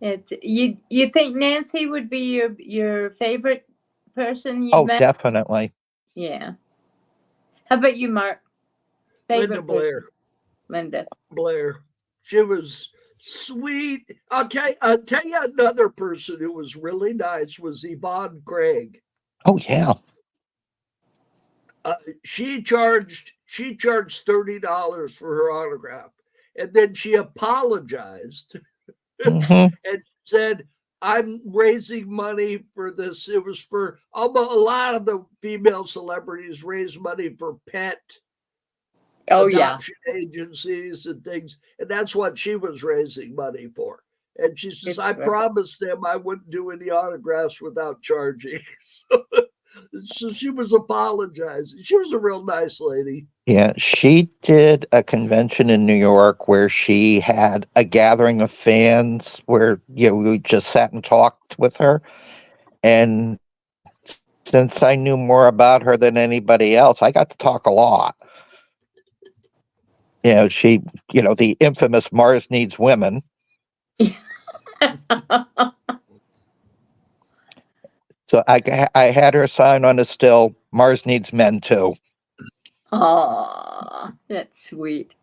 You think Nancy would be your favorite person you met? Definitely. Yeah. How about you, Mark? Linda Blair. Linda Blair. She was sweet. I'll tell you another person who was really nice was Yvonne Craig. Oh yeah. She charged $30 for her autograph, and then she apologized and said, I'm raising money for this. It was for almost a lot of the female celebrities raise money for pet adoption agencies and things. And that's what she was raising money for. And she says, I promised them I wouldn't do any autographs without charging. So she was apologizing. She was a real nice lady. Yeah, she did a convention in New York where she had a gathering of fans where we just sat and talked with her. And since I knew more about her than anybody else, I got to talk a lot. She, the infamous Mars Needs Women. So I had her sign on a still, Mars Needs Men Too. Oh, that's sweet.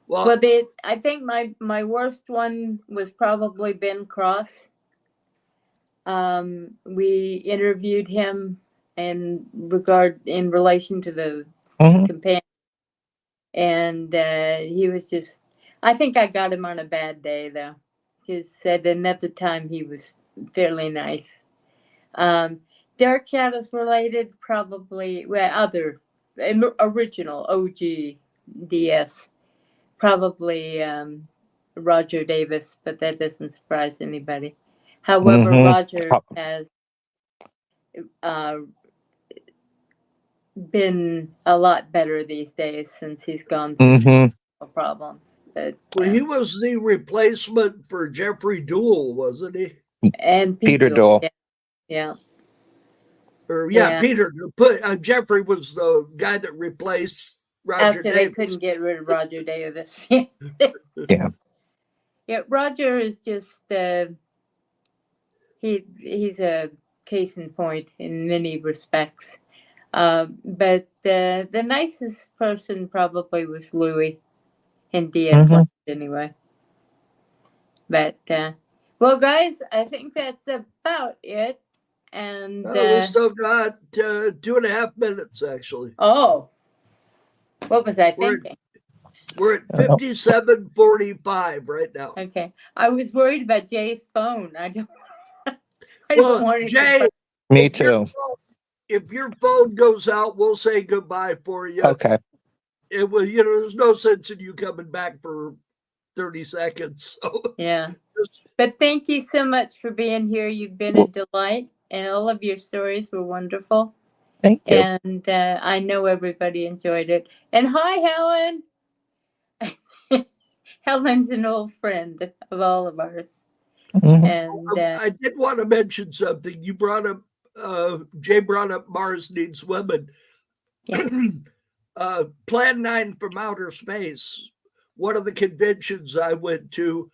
Well, I think my worst one was probably Ben Cross. We interviewed him in relation to the companion, and he was just. I think I got him on a bad day though. And at the time he was fairly nice. Dark Shadows related, probably other original OG DS, probably Roger Davis, but that doesn't surprise anybody. However, Roger has been a lot better these days since he's gone through some problems. But he was the replacement for Jeffrey Doole, wasn't he? And Peter Doole. Yeah. Peter. Jeffrey was the guy that replaced Roger After Davis. They couldn't get rid of Roger Davis. Yeah. Yeah, Roger is just he's a case in point in many respects. But the nicest person probably was Louis in DS Land anyway. But well, guys, I think that's about it. And we still got 2.5 minutes, actually. Oh, what was I thinking? We're at 57:45 right now. Okay, I was worried about Jay's phone. I don't want Jay. Me too. If your phone goes out, we'll say goodbye for you. Okay. It will. There's no sense in you coming back for 30 seconds. So. Yeah. But thank you so much for being here. You've been a delight, and all of your stories were wonderful. Thank you. And I know everybody enjoyed it. And hi, Helen. Helen's an old friend of all of ours. And I did want to mention something. You brought up, Jay brought up Mars Needs Women. Yeah. Plan 9 from Outer Space. One of the conventions I went to,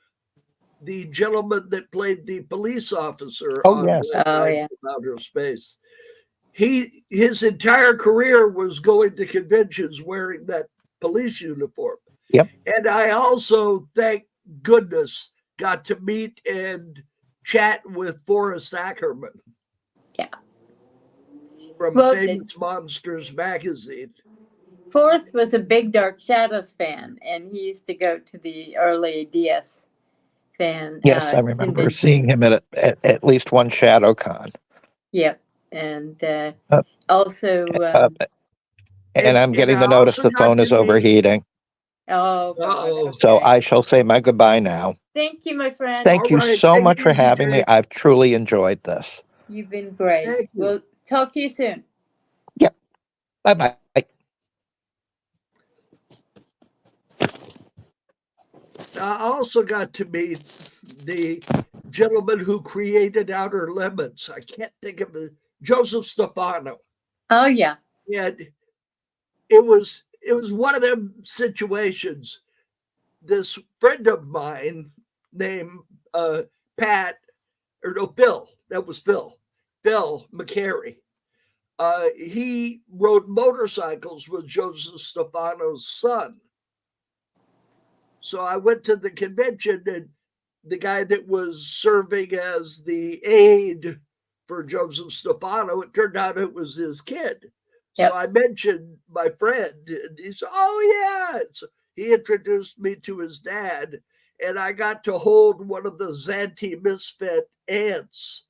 the gentleman that played the police officer on Outer Space. His entire career was going to conventions wearing that police uniform. Yep. And I also, thank goodness, got to meet and chat with Forrest Ackerman. Yeah. From Famous Monsters magazine. Forrest was a big Dark Shadows fan, and he used to go to the early DS fan. Yes, I remember seeing him at least one ShadowCon. Yep. And also... and I'm getting the notice the phone is overheating. Oh, God. So I shall say my goodbye now. Thank you, my friend. Thank you so much for having me. I've truly enjoyed this. You've been great. We'll talk to you soon. Yep. Bye-bye. I also got to meet the gentleman who created Outer Limits. I can't think of it. Joseph Stefano. Oh, yeah. Yeah. It was one of them situations. This friend of mine named Phil, that was Phil McCary. He rode motorcycles with Joseph Stefano's son. So I went to the convention, and the guy that was serving as the aide for Joseph Stefano, it turned out it was his kid. Yep. So I mentioned my friend, and he said, oh, yeah. So he introduced me to his dad, and I got to hold one of the Zanti Misfit ants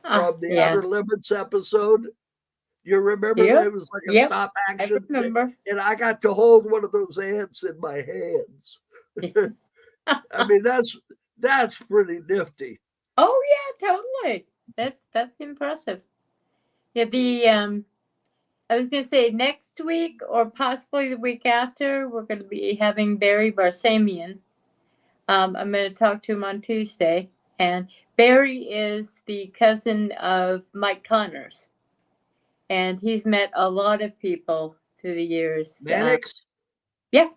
from the Yeah. Outer Limits episode. You remember Yep. that? It was like a Yep. stop I action thing, remember. and I got to hold one of those ants in my hands. I mean, that's pretty nifty. Oh yeah, totally. That's impressive. Yeah, I was gonna say next week or possibly the week after, we're gonna be having Barry Barsamian. I'm gonna talk to him on Tuesday, and Barry is the cousin of Mike Connors, and he's met a lot of people through the years. Mannix? Yeah.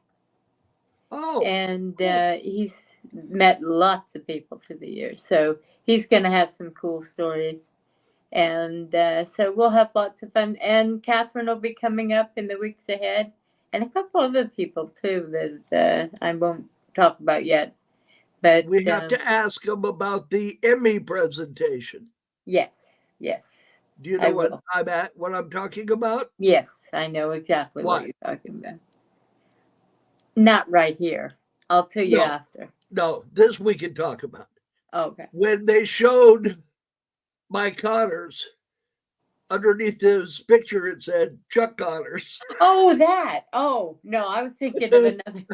Oh. And he's met lots of people through the years, so he's gonna have some cool stories. And so we'll have lots of fun. And Catherine will be coming up in the weeks ahead, and a couple other people too that I won't talk about yet. But we have to ask them about the Emmy presentation. Yes, yes. Do you know what I'm talking about? Yes, I know exactly what you're talking about. Not right here. I'll tell you after. No, this we can talk about. Okay. When they showed Mike Connors, underneath his picture it said Chuck Connors. Oh, that. Oh, no, I was thinking of another.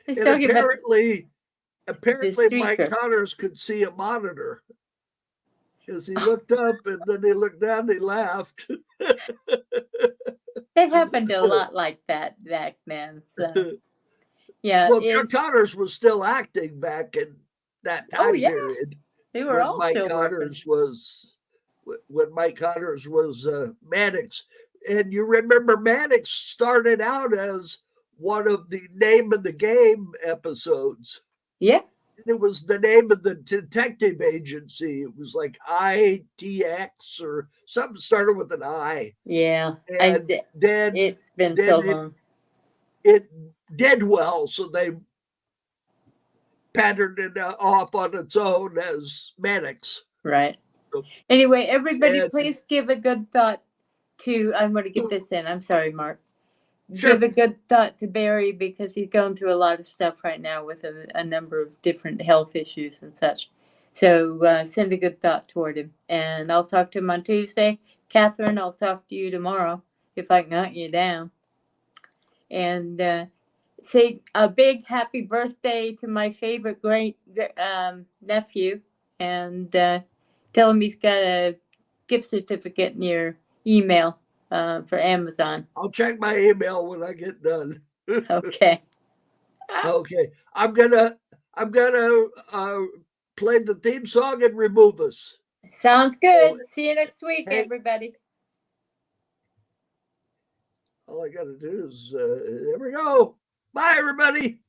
And apparently Mike Connors could see a monitor. As he looked up and then he looked down and he laughed. It happened a lot like that back then. So. Yeah. Well, Chuck Connors was still acting back in that time period. They were all Mike Connors was when Mike Connors was Mannix. And you remember Mannix started out as one of the Name of the Game episodes. Yeah. And it was the name of the detective agency. It was like ITX or something started with an I. Yeah. And then it's been so long. It did well, so they patterned it off on its own as Mannix. Right. So, anyway, everybody, please give a good thought to. I'm going to get this in. I'm sorry, Mark. Sure. Give a good thought to Barry because he's going through a lot of stuff right now with a number of different health issues and such. So send a good thought toward him. And I'll talk to him on Tuesday. Catherine, I'll talk to you tomorrow if I can hunt you down. And say a big happy birthday to my favorite great nephew. And tell him he's got a gift certificate in your email. For Amazon. I'll check my email when I get done. Okay. Okay. I'm gonna play the theme song and remove us. Sounds good. See you next week, everybody. All I gotta do is there we go. Bye, everybody.